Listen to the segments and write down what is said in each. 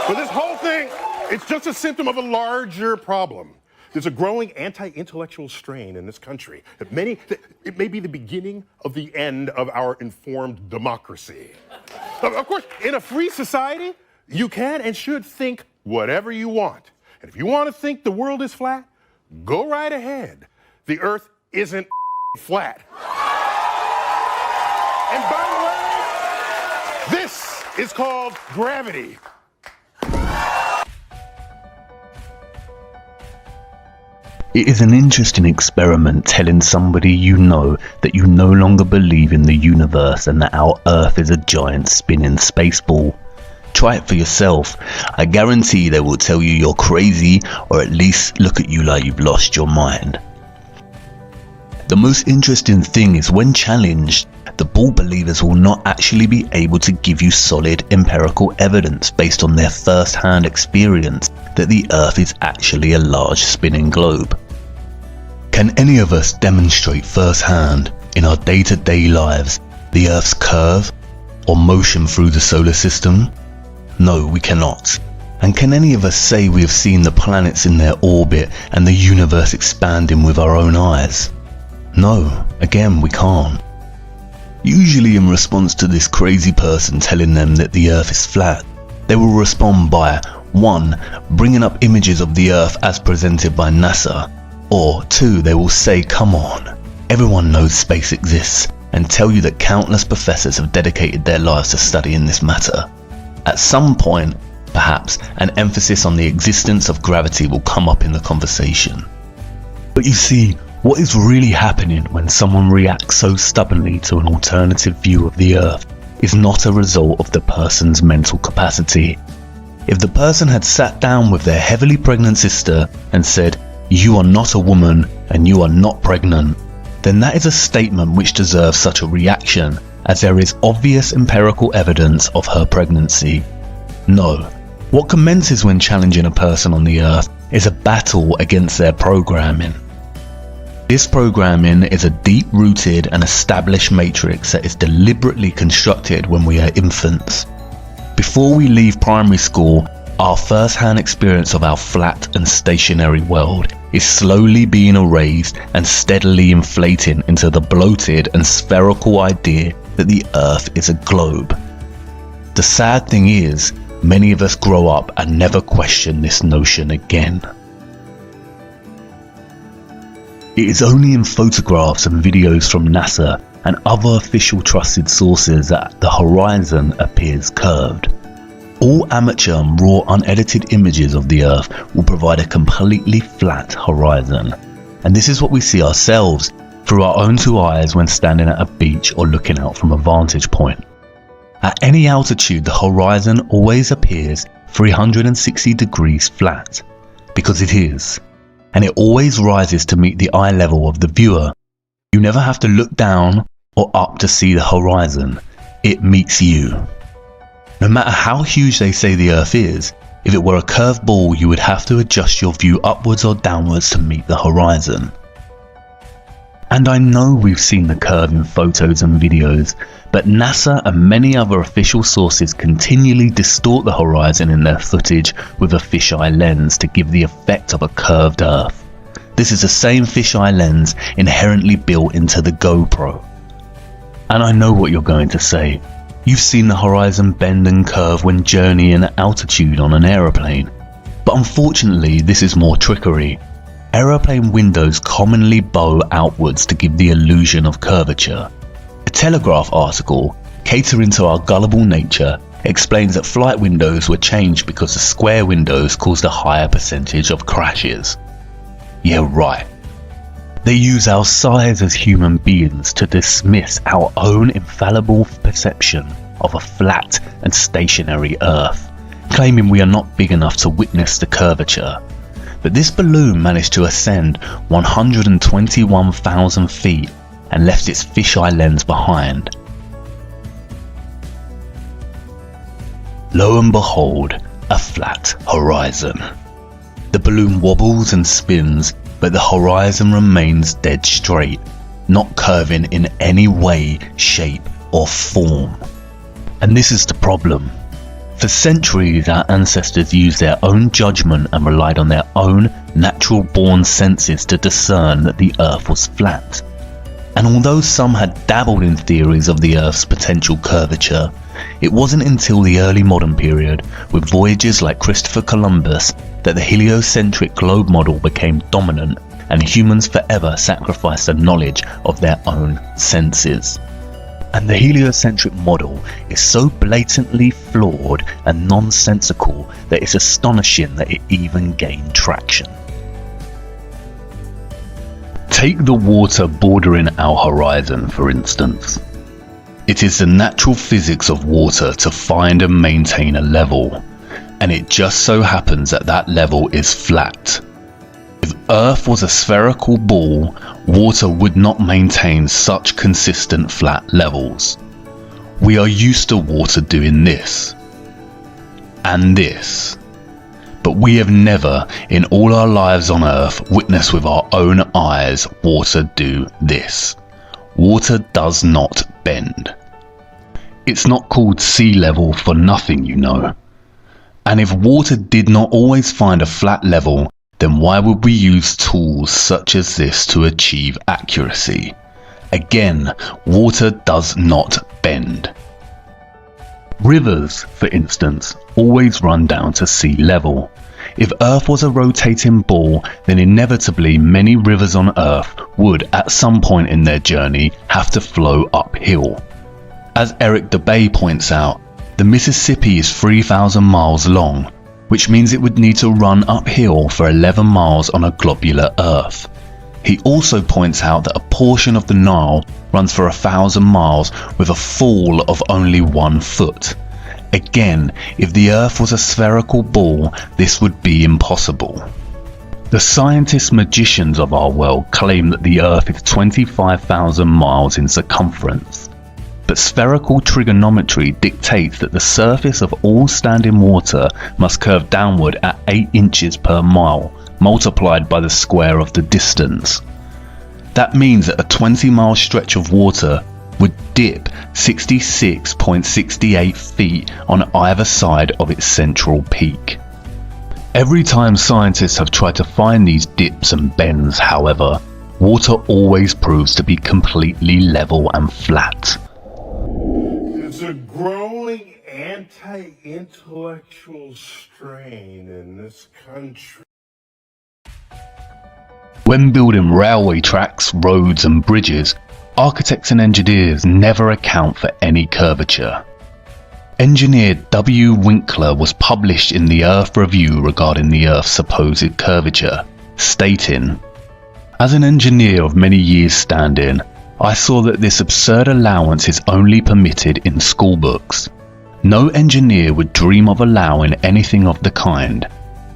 But this whole thing, it's just a symptom of a larger problem. There's a growing anti-intellectual strain in this country. It may be the beginning of the end of our informed democracy. Of course, in a free society, you can and should think whatever you want. And if you want to think the world is flat, go right ahead. The earth isn't flat. And by the way, this is called gravity. It is an interesting experiment telling somebody you know that you no longer believe in the universe and that our Earth is a giant spinning space ball. Try it for yourself. I guarantee they will tell you you're crazy, or at least look at you like you've lost your mind. The most interesting thing is when challenged, the ball believers will not actually be able to give you solid empirical evidence based on their first-hand experience that the Earth is actually a large spinning globe. Can any of us demonstrate firsthand in our day-to-day lives the Earth's curve or motion through the solar system? No, we cannot. And can any of us say we have seen the planets in their orbit and the universe expanding with our own eyes? No, again, we can't. Usually in response to this crazy person telling them that the Earth is flat, they will respond by 1. Bringing up images of the Earth as presented by NASA, or 2. They will say, come on, everyone knows space exists, and tell you that countless professors have dedicated their lives to studying this matter. At some point, perhaps, an emphasis on the existence of gravity will come up in the conversation. But you see, what is really happening when someone reacts so stubbornly to an alternative view of the Earth is not a result of the person's mental capacity. If the person had sat down with their heavily pregnant sister and said, "You are not a woman and you are not pregnant," then that is a statement which deserves such a reaction, as there is obvious empirical evidence of her pregnancy. No, what commences when challenging a person on the Earth is a battle against their programming. This programming is a deep-rooted and established matrix that is deliberately constructed when we are infants. Before we leave primary school, our first-hand experience of our flat and stationary world is slowly being erased and steadily inflating into the bloated and spherical idea that the Earth is a globe. The sad thing is, many of us grow up and never question this notion again. It is only in photographs and videos from NASA and other official trusted sources that the horizon appears curved. All amateur and raw unedited images of the Earth will provide a completely flat horizon. And this is what we see ourselves through our own two eyes when standing at a beach or looking out from a vantage point. At any altitude, the horizon always appears 360 degrees flat, because it is. And it always rises to meet the eye level of the viewer. You never have to look down or up to see the horizon. It meets you. No matter how huge they say the Earth is, if it were a curved ball, you would have to adjust your view upwards or downwards to meet the horizon. And I know we've seen the curve in photos and videos, but NASA and many other official sources continually distort the horizon in their footage with a fisheye lens to give the effect of a curved Earth. This is the same fisheye lens inherently built into the GoPro. And I know what you're going to say. You've seen the horizon bend and curve when journeying at altitude on an aeroplane. But unfortunately, this is more trickery. Aeroplane windows commonly bow outwards to give the illusion of curvature. A Telegraph article, catering to our gullible nature, explains that flight windows were changed because the square windows caused a higher percentage of crashes. Yeah, right. They use our size as human beings to dismiss our own infallible perception of a flat and stationary Earth, claiming we are not big enough to witness the curvature. But this balloon managed to ascend 121,000 feet and left its fisheye lens behind. Lo and behold, a flat horizon. The balloon wobbles and spins, but the horizon remains dead straight, not curving in any way, shape or form. And this is the problem. For centuries, our ancestors used their own judgment and relied on their own natural-born senses to discern that the Earth was flat. And although some had dabbled in theories of the Earth's potential curvature, it wasn't until the early modern period, with voyagers like Christopher Columbus, that the heliocentric globe model became dominant and humans forever sacrificed the knowledge of their own senses. And the heliocentric model is so blatantly flawed and nonsensical that it's astonishing that it even gained traction. Take the water bordering our horizon, for instance. It is the natural physics of water to find and maintain a level, and it just so happens that that level is flat. If Earth was a spherical ball, water would not maintain such consistent flat levels. We are used to water doing this and this, but we have never in all our lives on Earth witnessed with our own eyes water do this. Water does not bend. It's not called sea level for nothing, you know. And if water did not always find a flat level, then why would we use tools such as this to achieve accuracy? Again, water does not bend. Rivers, for instance, always run down to sea level. If Earth was a rotating ball, then inevitably many rivers on Earth would, at some point in their journey, have to flow uphill. As Eric Dubay points out, the Mississippi is 3,000 miles long, which means it would need to run uphill for 11 miles on a globular Earth. He also points out that a portion of the Nile runs for 1,000 miles with a fall of only 1 foot. Again, if the Earth was a spherical ball, this would be impossible. The scientist magicians of our world claim that the Earth is 25,000 miles in circumference. But spherical trigonometry dictates that the surface of all standing water must curve downward at 8 inches per mile, multiplied by the square of the distance. That means that a 20-mile stretch of water would dip 66.68 feet on either side of its central peak. Every time scientists have tried to find these dips and bends, however, water always proves to be completely level and flat. There's a growing anti-intellectual strain in this country. When building railway tracks, roads and bridges, architects and engineers never account for any curvature. Engineer W. Winkler was published in the Earth Review regarding the Earth's supposed curvature, stating, "As an engineer of many years standing, I saw that this absurd allowance is only permitted in school books. No engineer would dream of allowing anything of the kind.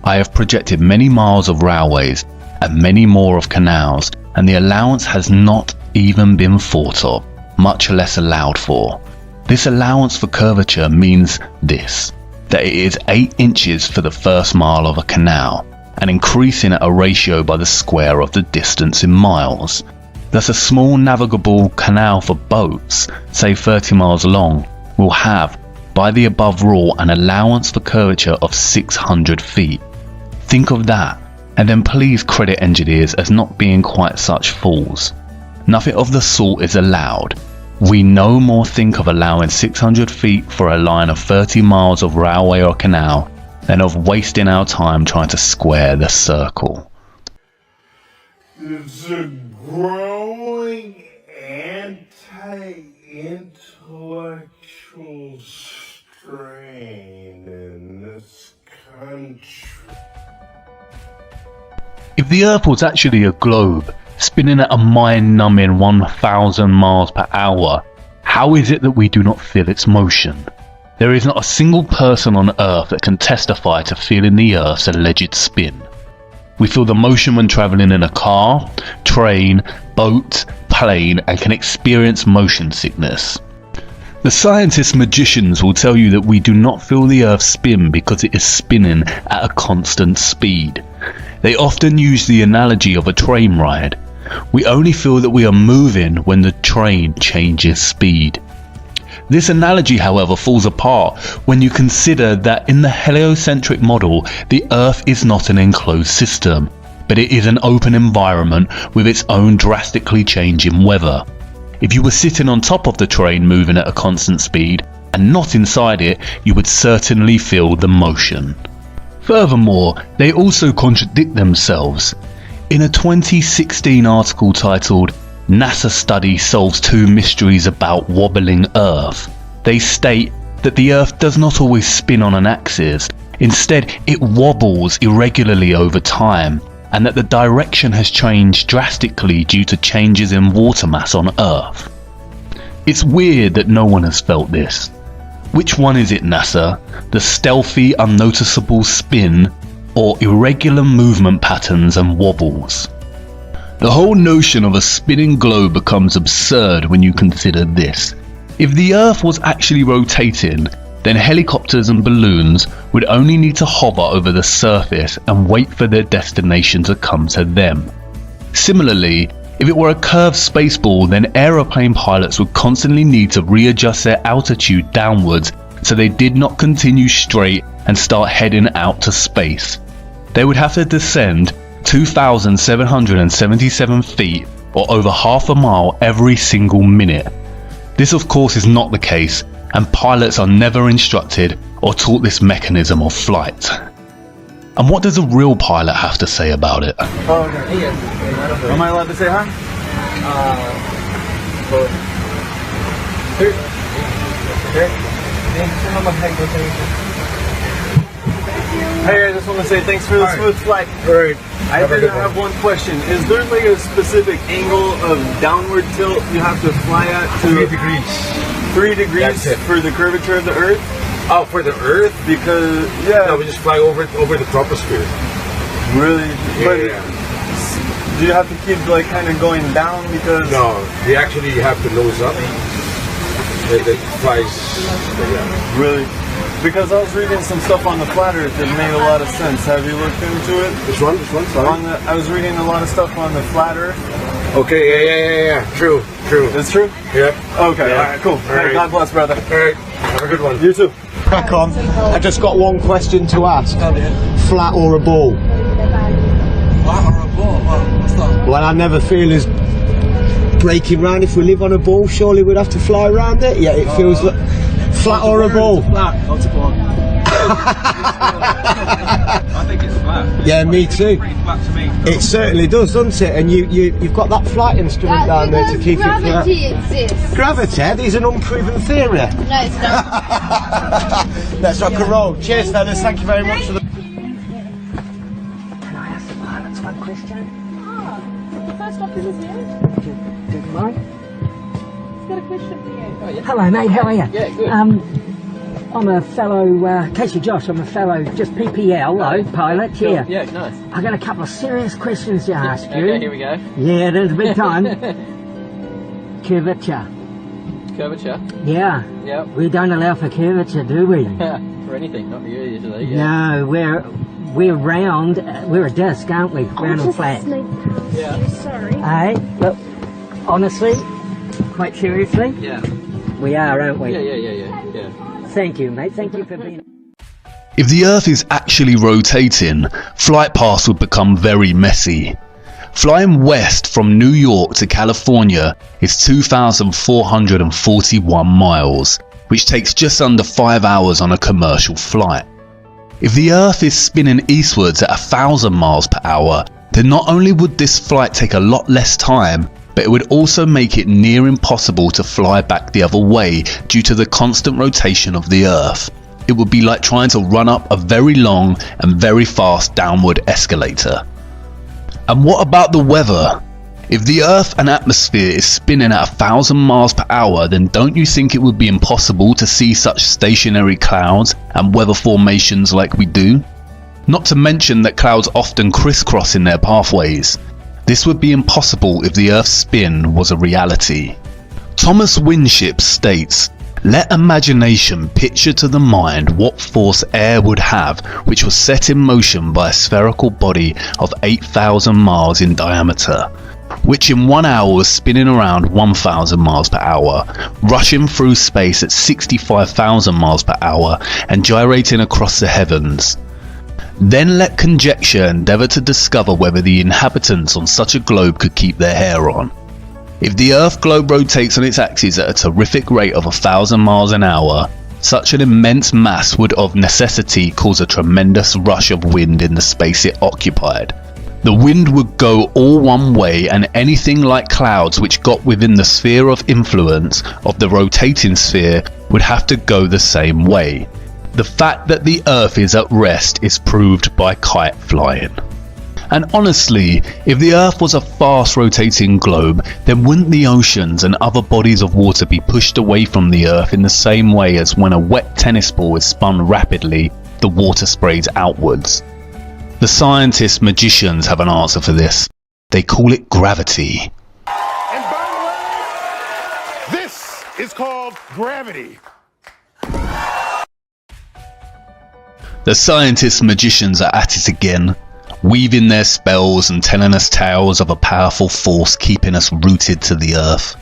I have projected many miles of railways and many more of canals, and the allowance has not even been thought of, much less allowed for. This allowance for curvature means this, that it is 8 inches for the first mile of a canal, and increasing at a ratio by the square of the distance in miles. Thus a small navigable canal for boats, say 30 miles long, will have, by the above rule, an allowance for curvature of 600 feet. Think of that, and then please credit engineers as not being quite such fools. Nothing of the sort is allowed. We no more think of allowing 600 feet for a line of 30 miles of railway or canal than of wasting our time trying to square the circle." There's a growing anti-intellectual strain in this country. If the Earth was actually a globe, spinning at a mind-numbing 1,000 miles per hour, how is it that we do not feel its motion? There is not a single person on Earth that can testify to feeling the Earth's alleged spin. We feel the motion when travelling in a car, train, boat, plane, and can experience motion sickness. The scientist magicians will tell you that we do not feel the Earth spin because it is spinning at a constant speed. They often use the analogy of a train ride. We only feel that we are moving when the train changes speed. This analogy, however, falls apart when you consider that in the heliocentric model, the Earth is not an enclosed system, but it is an open environment with its own drastically changing weather. If you were sitting on top of the train moving at a constant speed and not inside it, you would certainly feel the motion. Furthermore, they also contradict themselves. In a 2016 article titled NASA Study Solves 2 Mysteries About Wobbling Earth, they state that the Earth does not always spin on an axis. Instead, it wobbles irregularly over time, and that the direction has changed drastically due to changes in water mass on Earth. It's weird that no one has felt this. Which one is it, NASA? The stealthy, unnoticeable spin, or irregular movement patterns and wobbles? The whole notion of a spinning globe becomes absurd when you consider this. If the Earth was actually rotating, then helicopters and balloons would only need to hover over the surface and wait for their destination to come to them. Similarly, if it were a curved spaceball, then aeroplane pilots would constantly need to readjust their altitude downwards so they did not continue straight and start heading out to space. They would have to descend 2,777 feet, or over half a mile every single minute. This of course is not the case, and pilots are never instructed or taught this mechanism of flight. And what does a real pilot have to say about it? Oh, okay. Am I allowed to say hi? Hey, I just want to say thanks for the smooth flight. I did have one question. Is there like a specific angle of downward tilt you have to fly at to 3 degrees. 3 degrees That's it. for the curvature of the Earth? Oh, for the Earth? Because No, we just fly over the troposphere. really, but Yeah. do you have to keep like kind of going down because? No, we actually have to nose up. It flies. Yeah. Really? Because I was reading some stuff on the flat Earth that made a lot of sense. Have you looked into it? Which one? Sorry. I was reading a lot of stuff on the flat Earth. Okay, yeah. True. It's true? Yep. Okay, Yeah. alright, cool. All Hey, right. God bless, brother. Alright, have a good one. You too. Crack on. I just got one question to ask. Flat or a ball? Flat or a ball? What's that? Well, I never feel as breaking round. If we live on a ball, surely we'd have to fly around it. Yeah, it feels like flat or a ball. Flat. Not a ball. I think it's flat. Yeah, me too. Pretty flat to me. It certainly does, doesn't it? And you've got that flight instrument down there to keep it flat. Gravity exists. Gravity is an unproven theory. No, it's not. Let's rock and roll. Cheers, fellas. Thank you very much for the. Can I ask the pilots one question? First officer's here. Do you mind? He's got a question for you. Hello, mate. How are you? Yeah, good. I'm a fellow, Casey Josh. I'm a fellow, just PPL, though, pilot. Yeah. Yeah, nice. I got a couple of serious questions to ask you. Okay, here we go. Yeah, there's a big time. Curvature. Curvature. Yeah. Yep. We don't allow for curvature, do we? For anything, not for you usually. Yeah. No, we're round. We're a disc, aren't we? Round and flat. Yeah. Sorry. Hey, look. Honestly, quite seriously, Yeah. we are, aren't we? Yeah. Thank you, mate. Thank you for being. If the Earth is actually rotating, flight paths would become very messy. Flying west from New York to California is 2,441 miles, which takes just under 5 hours on a commercial flight. If the Earth is spinning eastwards at 1,000 miles per hour, then not only would this flight take a lot less time, but it would also make it near impossible to fly back the other way due to the constant rotation of the Earth. It would be like trying to run up a very long and very fast downward escalator. And what about the weather? If the Earth and atmosphere is spinning at 1,000 miles per hour, then don't you think it would be impossible to see such stationary clouds and weather formations like we do? Not to mention that clouds often crisscross in their pathways. This would be impossible if the Earth's spin was a reality. Thomas Winship states, "Let imagination picture to the mind what force air would have which was set in motion by a spherical body of 8,000 miles in diameter. which in 1 hour was spinning around 1,000 miles per hour, rushing through space at 65,000 miles per hour and gyrating across the heavens. Then let conjecture endeavour to discover whether the inhabitants on such a globe could keep their hair on. If the Earth globe rotates on its axis at a terrific rate of 1,000 miles an hour, such an immense mass would of necessity cause a tremendous rush of wind in the space it occupied. The wind would go all one way, and anything like clouds which got within the sphere of influence of the rotating sphere would have to go the same way. The fact that the Earth is at rest is proved by kite flying. And honestly, if the Earth was a fast rotating globe, then wouldn't the oceans and other bodies of water be pushed away from the Earth in the same way as when a wet tennis ball is spun rapidly, the water sprays outwards? The scientists magicians have an answer for this. They call it gravity. And by the way, this is called gravity. The scientists magicians are at it again, weaving their spells and telling us tales of a powerful force keeping us rooted to the Earth.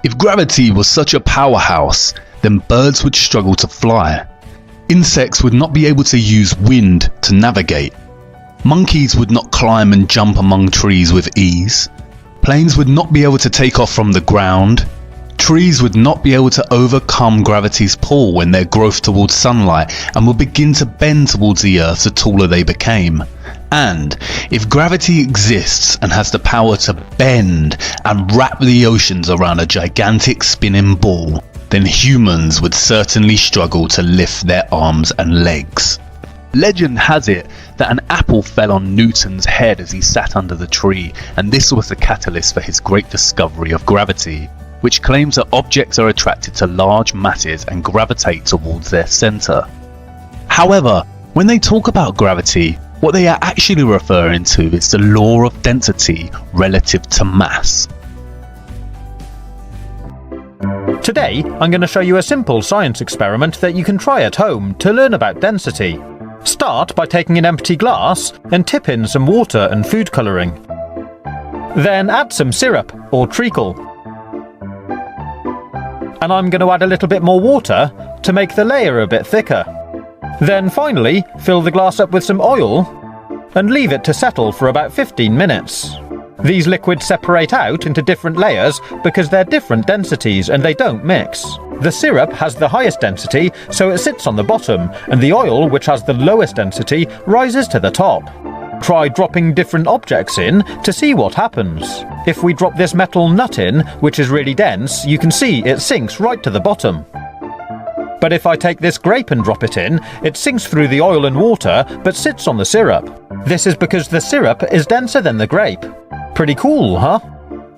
If gravity was such a powerhouse, then birds would struggle to fly. Insects would not be able to use wind to navigate. Monkeys would not climb and jump among trees with ease. Planes would not be able to take off from the ground. Trees would not be able to overcome gravity's pull when their growth towards sunlight and would begin to bend towards the Earth the taller they became. And if gravity exists and has the power to bend and wrap the oceans around a gigantic spinning ball, then humans would certainly struggle to lift their arms and legs. Legend has it that an apple fell on Newton's head as he sat under the tree, and this was the catalyst for his great discovery of gravity, which claims that objects are attracted to large masses and gravitate towards their centre. However, when they talk about gravity, what they are actually referring to is the law of density relative to mass. Today, I'm going to show you a simple science experiment that you can try at home to learn about density. Start by taking an empty glass and tip in some water and food colouring. Then add some syrup or treacle. And I'm going to add a little bit more water to make the layer a bit thicker. Then finally, fill the glass up with some oil and leave it to settle for about 15 minutes. These liquids separate out into different layers because they're different densities and they don't mix. The syrup has the highest density, so it sits on the bottom, and the oil, which has the lowest density, rises to the top. Try dropping different objects in to see what happens. If we drop this metal nut in, which is really dense, you can see it sinks right to the bottom. But if I take this grape and drop it in, it sinks through the oil and water, but sits on the syrup. This is because the syrup is denser than the grape. Pretty cool, huh?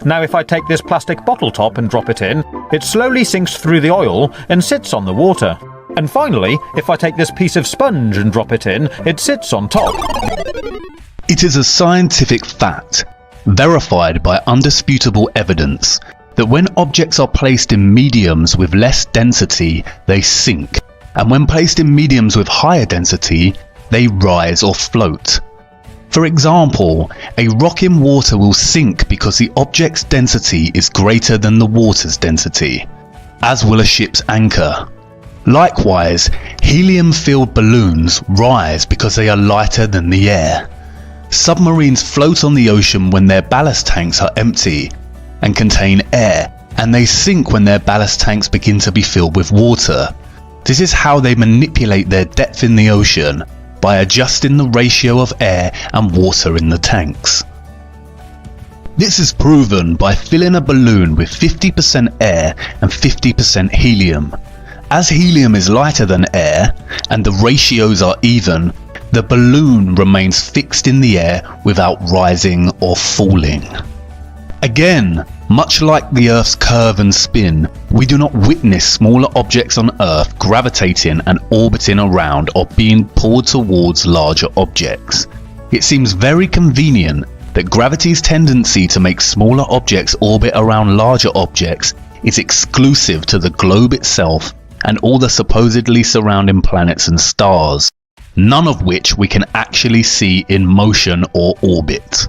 Now if I take this plastic bottle top and drop it in, it slowly sinks through the oil and sits on the water. And finally, if I take this piece of sponge and drop it in, it sits on top. It is a scientific fact, verified by undisputable evidence, that when objects are placed in mediums with less density, they sink, and when placed in mediums with higher density, they rise or float. For example, a rock in water will sink because the object's density is greater than the water's density, as will a ship's anchor. Likewise, helium-filled balloons rise because they are lighter than the air. Submarines float on the ocean when their ballast tanks are empty and contain air, and they sink when their ballast tanks begin to be filled with water. This is how they manipulate their depth in the ocean, by adjusting the ratio of air and water in the tanks. This is proven by filling a balloon with 50% air and 50% helium. As helium is lighter than air and the ratios are even, the balloon remains fixed in the air without rising or falling. Again, much like the Earth's curve and spin, we do not witness smaller objects on Earth gravitating and orbiting around or being pulled towards larger objects. It seems very convenient that gravity's tendency to make smaller objects orbit around larger objects is exclusive to the globe itself and all the supposedly surrounding planets and stars, none of which we can actually see in motion or orbit.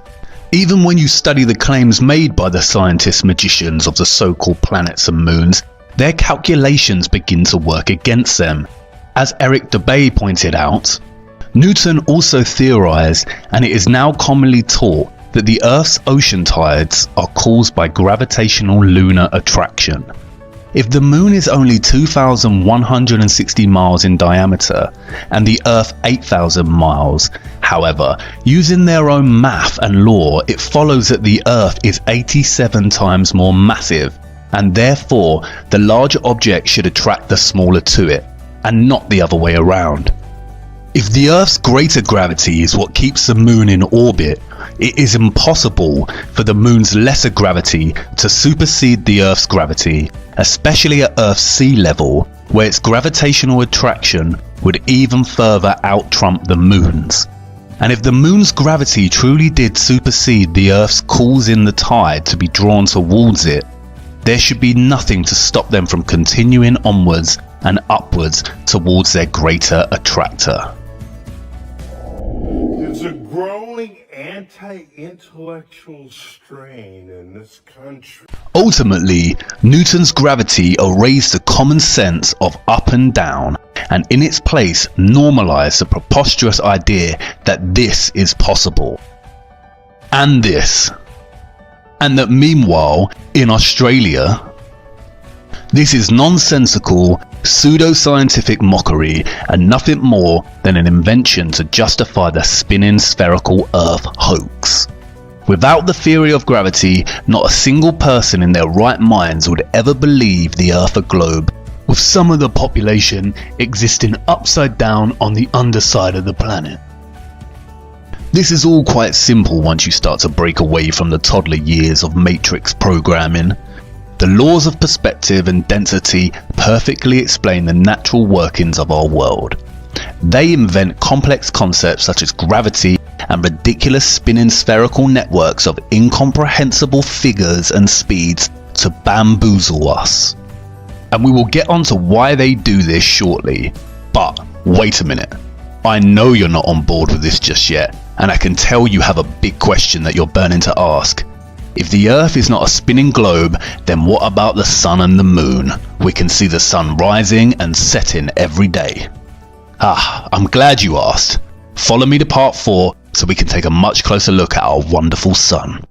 Even when you study the claims made by the scientist magicians of the so-called planets and moons, their calculations begin to work against them. As Eric Dubay pointed out, Newton also theorized, and it is now commonly taught, that the Earth's ocean tides are caused by gravitational lunar attraction. If the moon is only 2,160 miles in diameter and the Earth 8,000 miles, however, using their own math and law, it follows that the Earth is 87 times more massive, and therefore the larger object should attract the smaller to it, and not the other way around. If the Earth's greater gravity is what keeps the moon in orbit, it is impossible for the moon's lesser gravity to supersede the Earth's gravity, especially at Earth's sea level, where its gravitational attraction would even further out-trump the moon's. And if the moon's gravity truly did supersede the Earth's causing the tide to be drawn towards it, there should be nothing to stop them from continuing onwards and upwards towards their greater attractor. There's a growing anti-intellectual strain in this country. Ultimately, Newton's gravity erased the common sense of up and down, and in its place normalized the preposterous idea that this is possible. And this. And that meanwhile, in Australia, this is nonsensical, pseudo-scientific mockery and nothing more than an invention to justify the spinning spherical Earth hoax. Without the theory of gravity, not a single person in their right minds would ever believe the Earth a globe, with some of the population existing upside down on the underside of the planet. This is all quite simple once you start to break away from the toddler years of matrix programming. The laws of perspective and density perfectly explain the natural workings of our world. They invent complex concepts such as gravity and ridiculous spinning spherical networks of incomprehensible figures and speeds to bamboozle us. And we will get onto why they do this shortly. But wait a minute. I know you're not on board with this just yet, and I can tell you have a big question that you're burning to ask. If the Earth is not a spinning globe, then what about the sun and the moon? We can see the sun rising and setting every day. I'm glad you asked. Follow me to part 4 so we can take a much closer look at our wonderful sun.